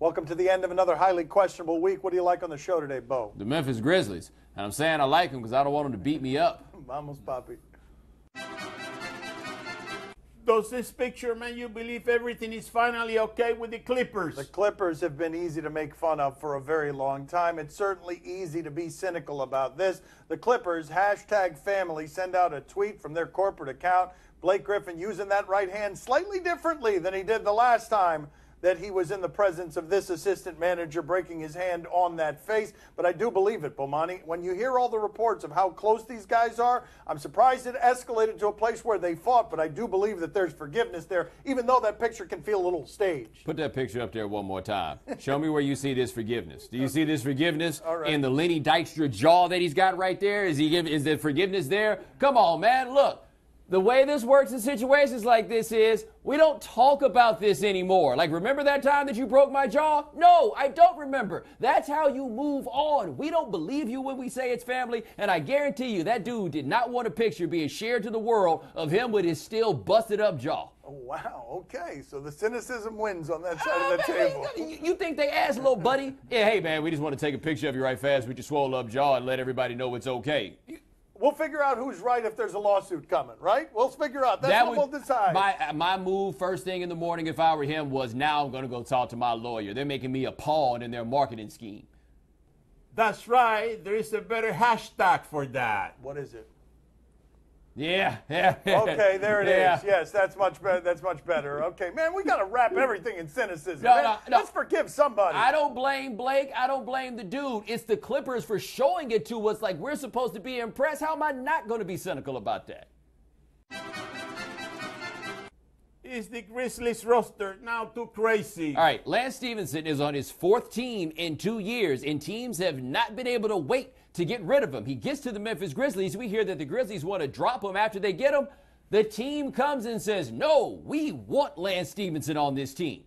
Welcome to the end of another highly questionable week. What do you like on the show today, Bo? The Memphis Grizzlies. And I'm saying I like them because I don't want them to beat me up. Vamos, papi. Does this picture make you believe everything is finally okay with the Clippers? The Clippers have been easy to make fun of for a very long time. It's certainly easy to be cynical about this. The Clippers, #family, send out a tweet from their corporate account. Blake Griffin using that right hand slightly differently than he did the last time that he was in the presence of this assistant manager breaking his hand on that face. But I do believe it, Bomani. When you hear all the reports of how close these guys are, I'm surprised it escalated to a place where they fought, but I do believe that there's forgiveness there, even though that picture can feel a little staged. Put that picture up there one more time. Show me where you see this forgiveness. Do you see this forgiveness in the Lenny Dykstra jaw that he's got right there? Is there forgiveness there? Come on, man. Look. The way this works in situations like this is we don't talk about this anymore. Like, remember that time that you broke my jaw? No, I don't remember. That's how you move on. We don't believe you when we say it's family, and I guarantee you that dude did not want a picture being shared to the world of him with his still busted up jaw. Oh, wow. Okay, so the cynicism wins on that side of the table. You think they asked, little buddy? Yeah, hey, man, we just want to take a picture of you right fast with your swole up jaw and let everybody know it's okay. We'll figure out who's right if there's a lawsuit coming, right? We'll figure out. That's what we'll decide. My move first thing in the morning, if I were him, was now I'm going to go talk to my lawyer. They're making me a pawn in their marketing scheme. That's right. There is a better hashtag for that. What is it? Yeah. Okay, there it is. Yes, that's much better. That's much better. Okay, man, we got to wrap everything in cynicism. No. Let's forgive somebody. I don't blame Blake. I don't blame the dude. It's the Clippers for showing it to us like we're supposed to be impressed. How am I not going to be cynical about that? Is the Grizzlies roster now too crazy? All right, Lance Stevenson is on his 4th team in 2 years, and teams have not been able to wait to get rid of him. He gets to the Memphis Grizzlies. We hear that the Grizzlies want to drop him after they get him. The team comes and says, no, we want Lance Stevenson on this team.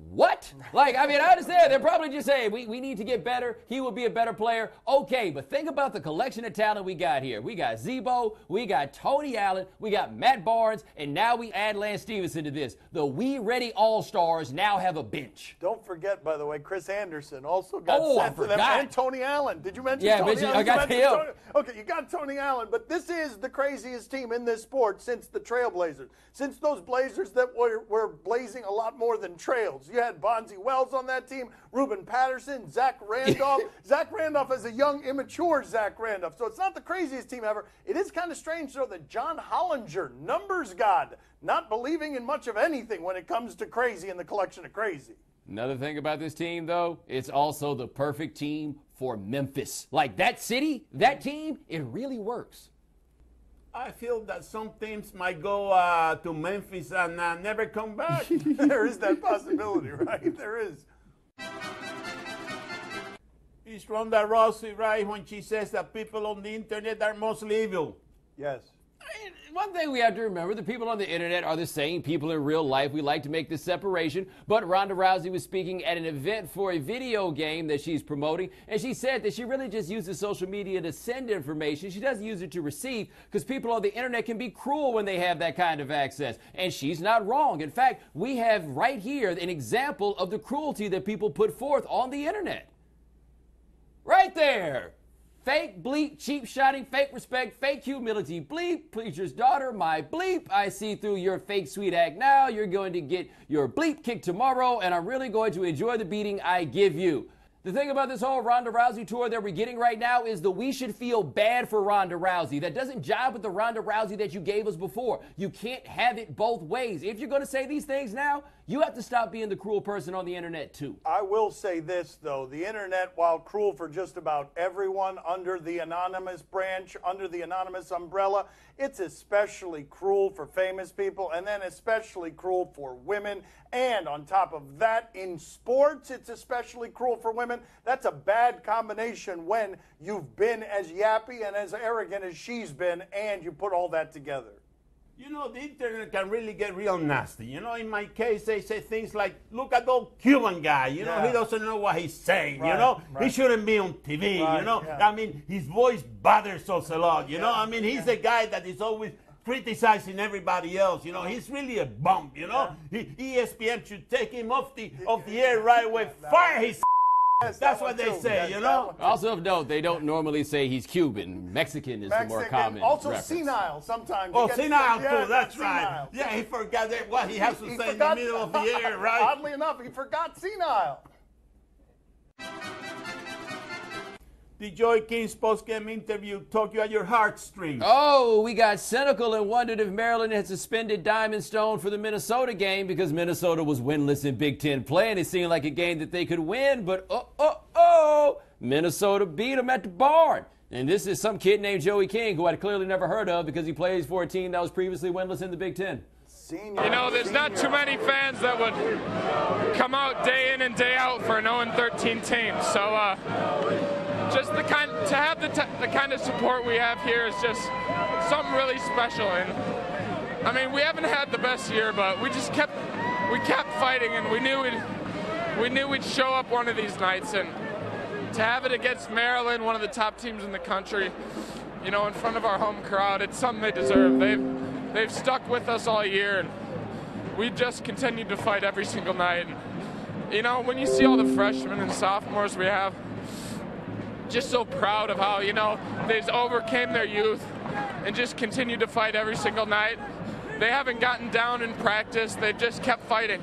What? Like, I mean, I understand. They're probably just saying, we need to get better. He will be a better player. Okay, but think about the collection of talent we got here. We got Zebo, we got Tony Allen, we got Matt Barnes, and now we add Lance Stevenson to this. The We Ready All-Stars now have a bench. Don't forget, by the way, Chris Anderson also got sent to them. And Tony Allen. Did you mention Tony Allen? I got him. Okay, you got Tony Allen, but this is the craziest team in this sport since the Trailblazers. Since those Blazers that were blazing a lot more than trails. You had Bonzi Wells on that team, Ruben Patterson, Zach Randolph. Zach Randolph is a young, immature Zach Randolph. So it's not the craziest team ever. It is kind of strange, though, that John Hollinger, numbers god, not believing in much of anything when it comes to crazy and the collection of crazy. Another thing about this team, though, it's also the perfect team for Memphis. Like, that city, that team, it really works. I feel that some teams might go to Memphis and never come back. There is that possibility, right? There is. Is Ronda Rousey right when she says that people on the internet are mostly evil? Yes. One thing we have to remember, the people on the internet are the same people in real life. We like to make this separation, but Ronda Rousey was speaking at an event for a video game that she's promoting, and she said that she really just uses social media to send information. She doesn't use it to receive, because people on the internet can be cruel when they have that kind of access, and she's not wrong. In fact, we have right here an example of the cruelty that people put forth on the internet. Right there. Fake bleep, cheap shotting, fake respect, fake humility, bleep, preacher's daughter, my bleep. I see through your fake sweet act now. You're going to get your bleep kicked tomorrow, and I'm really going to enjoy the beating I give you. The thing about this whole Ronda Rousey tour that we're getting right now is that we should feel bad for Ronda Rousey. That doesn't jive with the Ronda Rousey that you gave us before. You can't have it both ways. If you're going to say these things now, you have to stop being the cruel person on the internet, too. I will say this, though. The internet, while cruel for just about everyone under the anonymous branch, under the anonymous umbrella, it's especially cruel for famous people, and then especially cruel for women. And on top of that, in sports, it's especially cruel for women. That's a bad combination when you've been as yappy and as arrogant as she's been, and you put all that together. You know, the internet can really get real nasty. You know, in my case, they say things like, look at that Cuban guy. You know, he doesn't know what he's saying. Right, you know, he shouldn't be on TV. Right, you know, I mean, his voice bothers us a lot. You know, I mean, he's a guy that is always criticizing everybody else. You know, he's really a bum. You know, ESPN should take him off the air right away. Fire his. That's what they say, you know. Also of note, they don't normally say he's Cuban. Mexican is the more common. Also reference. senile sometimes. Oh, senile too. Yeah, That's senile. right. Yeah, he forgot what he has to say in the middle of the air, right? Oddly enough, he forgot senile. The Joy King's post-game interview took you at your heartstrings. Oh, we got cynical and wondered if Maryland had suspended Diamond Stone for the Minnesota game because Minnesota was winless in Big Ten play, and it seemed like a game that they could win, but Minnesota beat them at the barn. And this is some kid named Joey King, who I'd clearly never heard of because he plays for a team that was previously winless in the Big Ten. You know, there's not too many fans that would come out day in and day out for an 0-13 team. So just to have the kind of support we have here is just something really special. And I mean, we haven't had the best year, but we kept fighting, and we knew we'd show up one of these nights. And to have it against Maryland, one of the top teams in the country, you know, in front of our home crowd, it's something they deserve. They've stuck with us all year, and we just continued to fight every single night. And, you know, when you see all the freshmen and sophomores we have, just so proud of how, you know, they've overcame their youth and just continued to fight every single night. They haven't gotten down in practice. They've just kept fighting.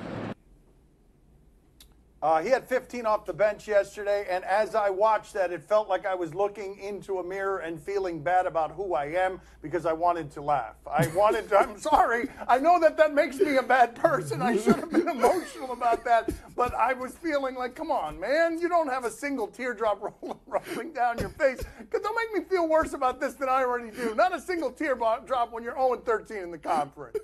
He had 15 off the bench yesterday, and as I watched that, it felt like I was looking into a mirror and feeling bad about who I am because I wanted to laugh. I'm sorry. I know that makes me a bad person. I should have been emotional about that, but I was feeling like, come on, man, you don't have a single teardrop rolling down your face, because they'll make me feel worse about this than I already do. Not a single teardrop when you're 0-13 in the conference.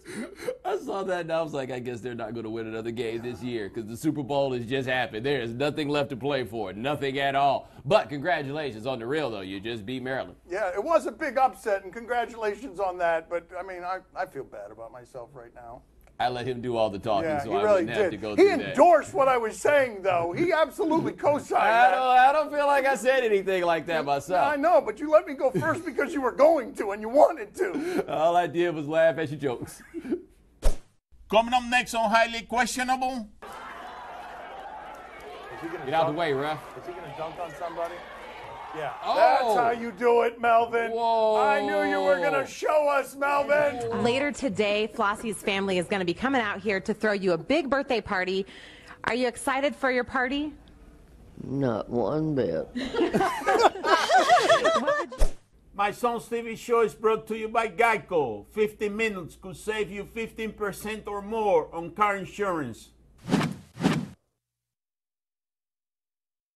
I saw that and I was like, I guess they're not going to win another game this year because the Super Bowl is just happened. There is nothing left to play for, nothing at all. But congratulations on the real, though. You just beat Maryland. Yeah, it was a big upset, and congratulations on that. But, I mean, I feel bad about myself right now. I let him do all the talking, yeah, so he I really wouldn't have to go through that. He endorsed what I was saying, though. He absolutely co-signed that. I don't feel like I said anything like that myself. Yeah, I know, but you let me go first because you were going to and you wanted to. All I did was laugh at your jokes. Coming up next on Highly Questionable. Get out the way, ref. Is he going to dunk on somebody? Yeah. Oh. That's how you do it, Melvin. Whoa. I knew you were going to show us, Melvin. Later today, Flossie's family is going to be coming out here to throw you a big birthday party. Are you excited for your party? Not one bit. My son's TV show is brought to you by Geico. 15 minutes could save you 15% or more on car insurance.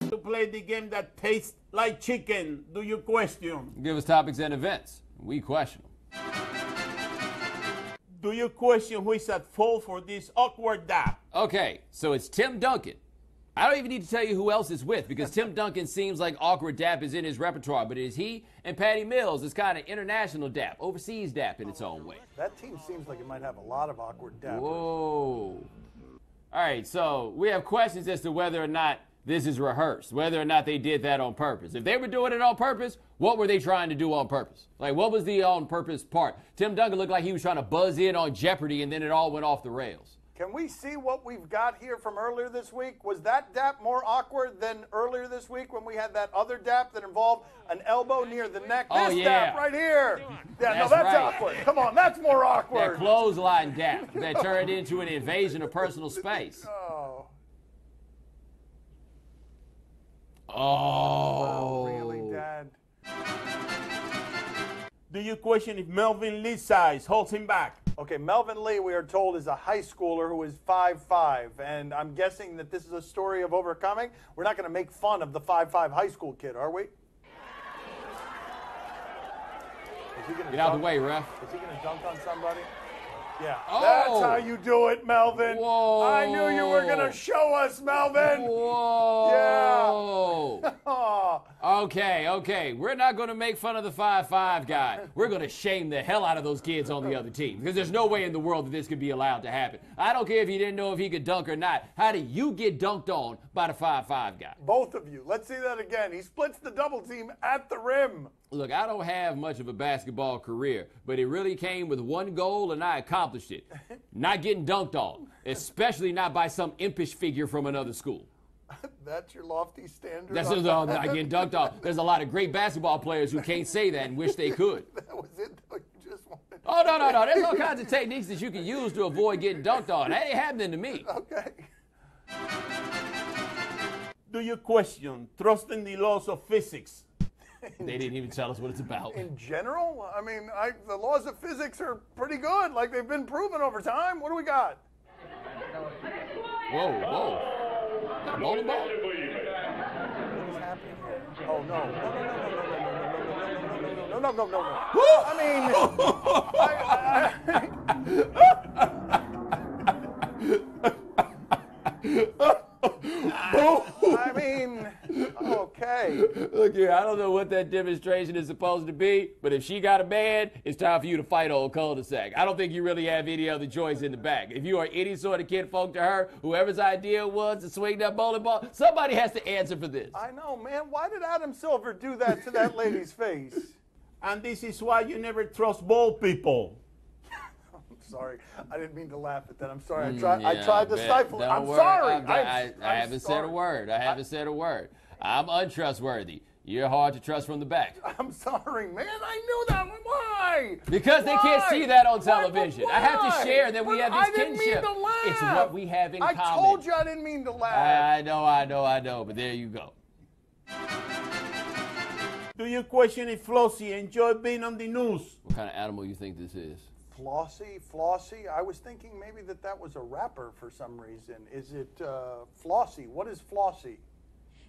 To play the game that tastes like chicken, do you question? Give us topics and events. We question them. Do you question who is at fault for this awkward dab? Okay, so it's Tim Duncan. I don't even need to tell you who else it's with because Tim Duncan seems like awkward dap is in his repertoire, but it is he and Patty Mills is kind of international dap, overseas dap in its own way. That team seems like it might have a lot of awkward dappers. Whoa. All right, so we have questions as to whether or not this is rehearsed, whether or not they did that on purpose. If they were doing it on purpose, what were they trying to do on purpose? Like, what was the on purpose part? Tim Duncan looked like he was trying to buzz in on Jeopardy, and then it all went off the rails. Can we see what we've got here from earlier this week? Was that dap more awkward than earlier this week when we had that other dap that involved an elbow near the neck? Oh, this yeah. dap right here. Yeah, That's that's right. awkward. Come on, that's more That awkward. clothesline dap that turned into an invasion of personal space. Oh. Oh. Really, Dad? Do you question if Melvin Lee's size holds him back? Okay, Melvin Lee, we are told, is a high schooler who is 5'5", and I'm guessing that this is a story of overcoming. We're not going to make fun of the 5'5" high school kid, are we? Is he gonna Get out dunk? the way, ref. Is he going to dunk on somebody? Yeah. Oh. That's how you do it, Melvin. Whoa. I knew you were going to show us, Melvin. Whoa. Yeah. Okay. We're not going to make fun of the 5'5" guy. We're going to shame the hell out of those kids on the other team because there's no way in the world that this could be allowed to happen. I don't care if you didn't know if he could dunk or not. How do you get dunked on by the 5'5" guy? Both of you. Let's see that again. He splits the double team at the rim. Look, I don't have much of a basketball career, but it really came with one goal, and I accomplished it. Not getting dunked on, especially not by some impish figure from another school. That's your lofty standard? That's not getting dunked on. There's a lot of great basketball players who can't say that and wish they could. That was it, though. You just wanted... Oh, no. There's all kinds of techniques that you can use to avoid getting dunked on. That ain't happening to me. Okay. Do you question trusting the laws of physics? They didn't even tell us what it's about. In general, I mean, the laws of physics are pretty good. Like, they've been proven over time. What do we got? Whoa. Got a bowling ball? What is happening here? Oh, no. No. I mean, okay. Look here, I don't know what that demonstration is supposed to be, but if she got a man, it's time for you to fight old cul-de-sac. I don't think you really have any other choice in the back. If you are any sort of kinfolk to her, whoever's idea was to swing that bowling ball, somebody has to answer for this. I know, man. Why did Adam Silver do that to that lady's face? And this is why you never trust bald people. Sorry, I didn't mean to laugh at that. I'm sorry. I tried to stifle it. Don't I'm worry. sorry. I haven't said a word. I haven't said a word. I'm untrustworthy. You're hard to trust from the back. I'm sorry, man. I knew that. Why? Because they can't see that on television. Why? I have to share that we have this I didn't kinship. mean to laugh. It's what we have in common. I told you I didn't mean to laugh. I know, but there you go. Do you question if Flossie enjoyed being on the news? What kind of animal you think this is? Flossie. I was thinking maybe that was a rapper for some reason. Is it Flossie? What is Flossie?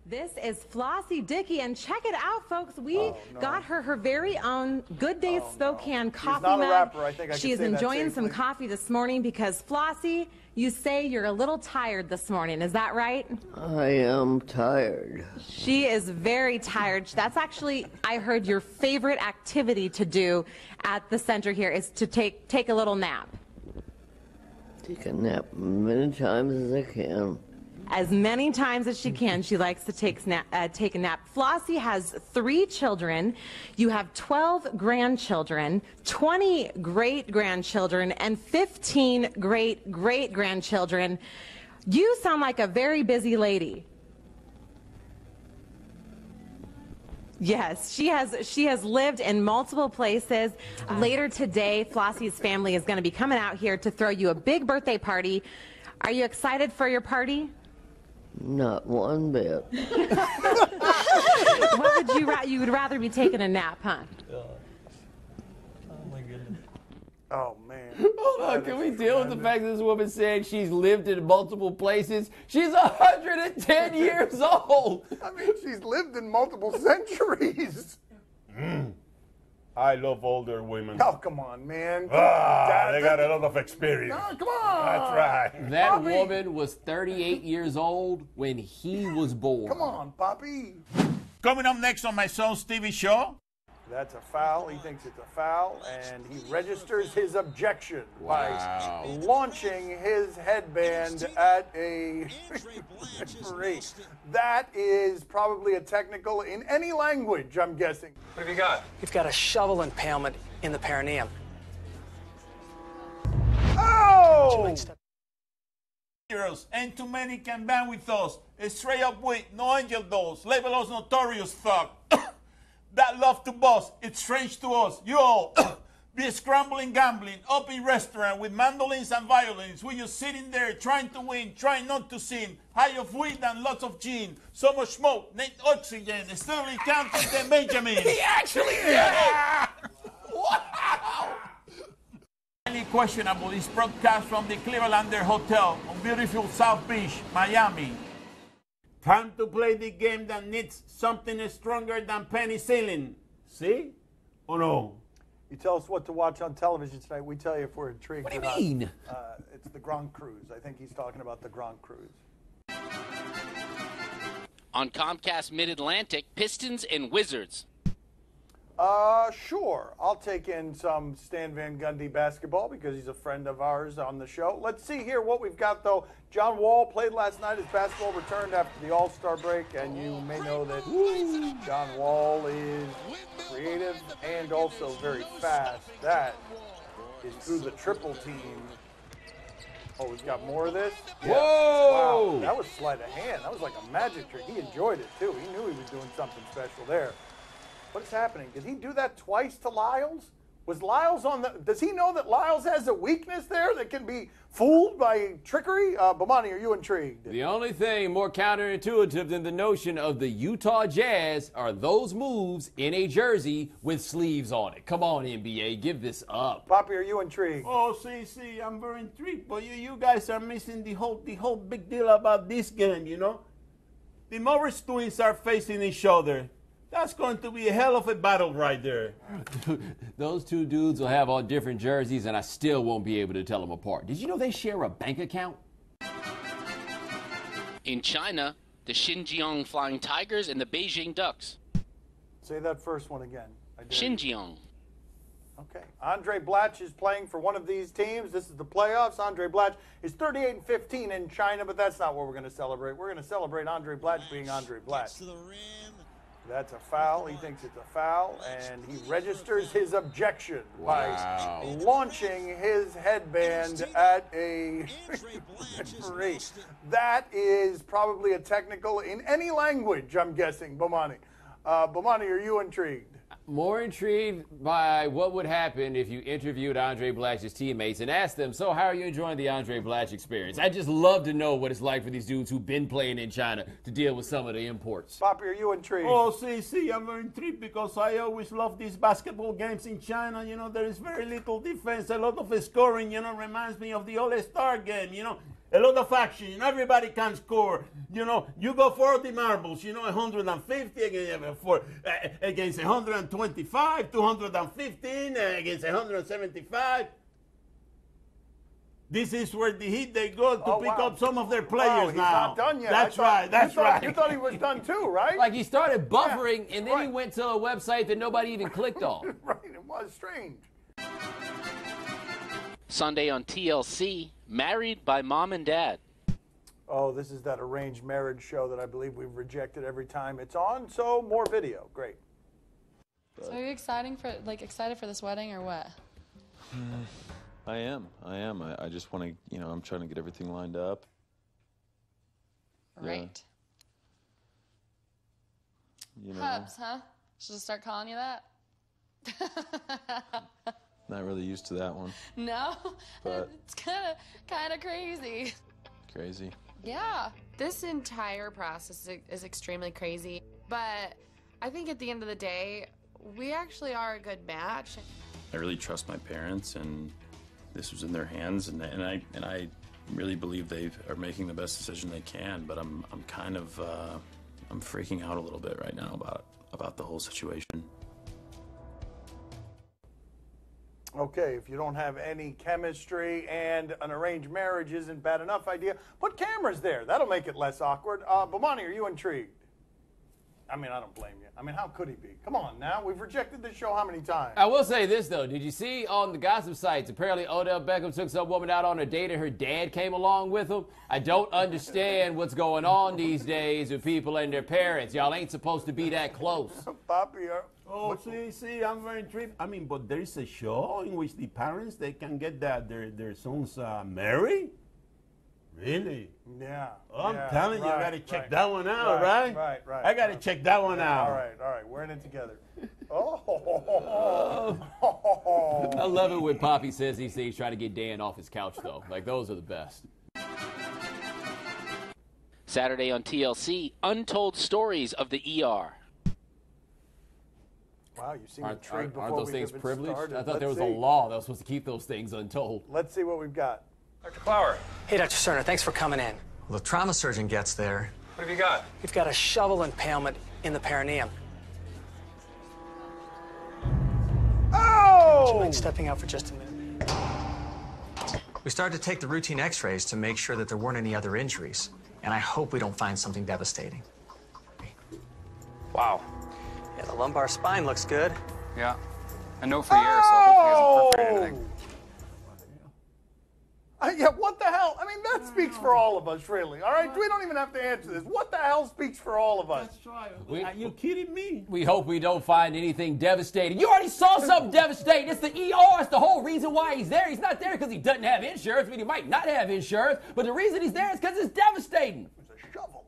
This is Flossie Dickey, and check it out, folks. We got her very own Good Day Spokane coffee She's not mug. a rapper. I think I She can is say that enjoying some safely. coffee this morning because, Flossie, you say you're a little tired this morning. Is that right? I am tired. She is very tired. That's actually, I heard, your favorite activity to do at the center here is to take a little nap. Take a nap many times as I can. As many times as she can, she likes to take a nap. Flossie has 3 children. You have 12 grandchildren, 20 great-grandchildren, and 15 great-great-grandchildren. You sound like a very busy lady. Yes, she has lived in multiple places. Later today, Flossie's family is going to be coming out here to throw you a big birthday party. Are you excited for your party? Not one bit. What would you would rather be taking a nap, huh? Oh my goodness. Oh man. Hold on, can we deal with the fact that this woman saying she's lived in multiple places? She's 110 years old. I mean, she's lived in multiple centuries. I love older women. Oh, come on, man. They got a lot of experience. Oh, come on. That's right. That Bobby. woman was 38 years old when he was born. Come on, Poppy. Coming up next on my son's TV show. That's a foul. He thinks it's a foul, and he registers his objection by launching his headband at a referee. That is probably a technical in any language, I'm guessing. What have you got? You've got a shovel impalement in the perineum. Oh! Heroes, and too many can band with us. Straight up with no angel dolls. Label us notorious thug. That love to boss, it's strange to us. You all be scrambling, gambling, up in restaurant with mandolins and violins. We just sitting there trying to win, trying not to sin. High of weed and lots of gin. So much smoke, need oxygen. Steadily counting the Benjamin. He actually did it! Wow! Highly questionable is broadcast from the Clevelander Hotel on beautiful South Beach, Miami. Time to play the game that needs something stronger than penicillin. See? Or no? You tell us what to watch on television tonight. We tell you if we're intrigued. What do you or not. mean? It's the Grand Cruise. I think he's talking about the Grand Cruise. On Comcast Mid-Atlantic, Pistons and Wizards. Sure. I'll take in some Stan Van Gundy basketball because he's a friend of ours on the show. Let's see here what we've got, though. John Wall played last night. His basketball returned after the All-Star break, and you may know that John Wall is creative and also very fast. That is through the triple team. Oh, we've got more of this? Whoa! Wow, that was sleight of hand. That was like a magic trick. He enjoyed it, too. He knew he was doing something special there. What is happening? Did he do that twice to Lyles? Was Lyles on the... Does he know that Lyles has a weakness there that can be fooled by trickery? Bomani, are you intrigued? The only thing more counterintuitive than the notion of the Utah Jazz are those moves in a jersey with sleeves on it. Come on, NBA, give this up. Poppy, are you intrigued? Oh, see, I'm very intrigued, but you guys are missing the whole big deal about this game, you know? The Morris twins are facing each other. That's going to be a hell of a battle right there. Those two dudes will have on different jerseys, and I still won't be able to tell them apart. Did you know they share a bank account? In China, the Xinjiang Flying Tigers and the Beijing Ducks. Say that first one again. Xinjiang. Okay. Andre Blatch is playing for one of these teams. This is the playoffs. Andre Blatch is 38-15 in China, but that's not what we're going to celebrate. We're going to celebrate Andre Blatch being Andre Blatch. That's a foul. He thinks it's a foul, and he registers his objection by launching his headband at a referee. That is probably a technical in any language, I'm guessing, Bomani. Bomani, are you intrigued? More intrigued by what would happen if you interviewed Andre Blatch's teammates and asked them, so how are you enjoying the Andre Blatch experience? I'd just love to know what it's like for these dudes who've been playing in China to deal with some of the imports. Poppy, are you intrigued? Oh, see, I'm very intrigued because I always love these basketball games in China. You know, there is very little defense, a lot of scoring, you know, reminds me of the All-Star game, you know. A lot of action, everybody can score. You know, you go for the marbles, you know, 150 against 125, 215 against 175. This is where the Heat, they go to pick up some of their players he's now. Not done yet. That's right. You thought he was done too, right? Like he started buffering, and then he went to a website that nobody even clicked on. Right, it was strange. Sunday on TLC, Married by Mom and Dad. Oh, this is that arranged marriage show that I believe we've rejected every time it's on. So more video, great. So are you excited for this wedding or what? I am. I just want to, I'm trying to get everything lined up. Right. Yeah. Hubs, huh? Should I start calling you that? Not really used to that one. No? But it's kind of crazy. Crazy? Yeah. This entire process is extremely crazy, but I think at the end of the day, we actually are a good match. I really trust my parents, and this was in their hands, and I really believe they are making the best decision they can. But I'm kind of I'm freaking out a little bit right now about the whole situation. Okay, if you don't have any chemistry and an arranged marriage isn't bad enough idea, put cameras there. That'll make it less awkward. Bomani, are you intrigued? I mean, I don't blame you. I mean, how could he be? Come on now. We've rejected this show how many times? I will say this, though. Did you see on the gossip sites, apparently Odell Beckham took some woman out on a date and her dad came along with him? I don't understand what's going on these days with people and their parents. Y'all ain't supposed to be that close. Poppy, oh, see, I'm very intrigued. I mean, but there is a show in which the parents, they can get their sons married? Really? Yeah. I'm telling you, I got to check that one out, right? Right. I got to check that one out. All right. We're in it together. I love it when Poppy says these things trying to get Dan off his couch, though. Like, those are the best. Saturday on TLC, Untold Stories of the ER. Wow, you seem intrigued before aren't those we things even privileged? started. I thought there was a law that was supposed to keep those things untold. Let's see what we've got. Dr. Clower. Hey, Dr. Cerner, thanks for coming in. Well, the trauma surgeon gets there. What have you got? We've got a shovel impalement in the perineum. Oh! Would you mind stepping out for just a minute? We started to take the routine x-rays to make sure that there weren't any other injuries. And I hope we don't find something devastating. Wow. Yeah, the lumbar spine looks good. Yeah. A note for the air, so hopefully it doesn't perforate anything. Yeah, what the hell? I mean, that speaks for all of us, really. All right, we don't even have to answer this. What the hell speaks for all of us? Are you kidding me? We hope we don't find anything devastating. You already saw something devastating. It's the ER. It's the whole reason why he's there. He's not there because he doesn't have insurance. I mean, he might not have insurance, but the reason he's there is because it's devastating. It's a shovel.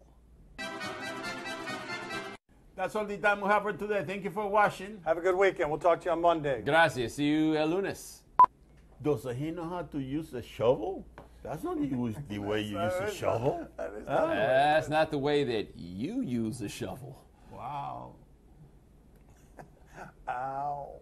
That's all the time we have for today. Thank you for watching. Have a good weekend. We'll talk to you on Monday. Gracias. See you el lunes. Does he know how to use a shovel? That's not the way you use a shovel. That's not the way that you use a shovel. Wow. Ow.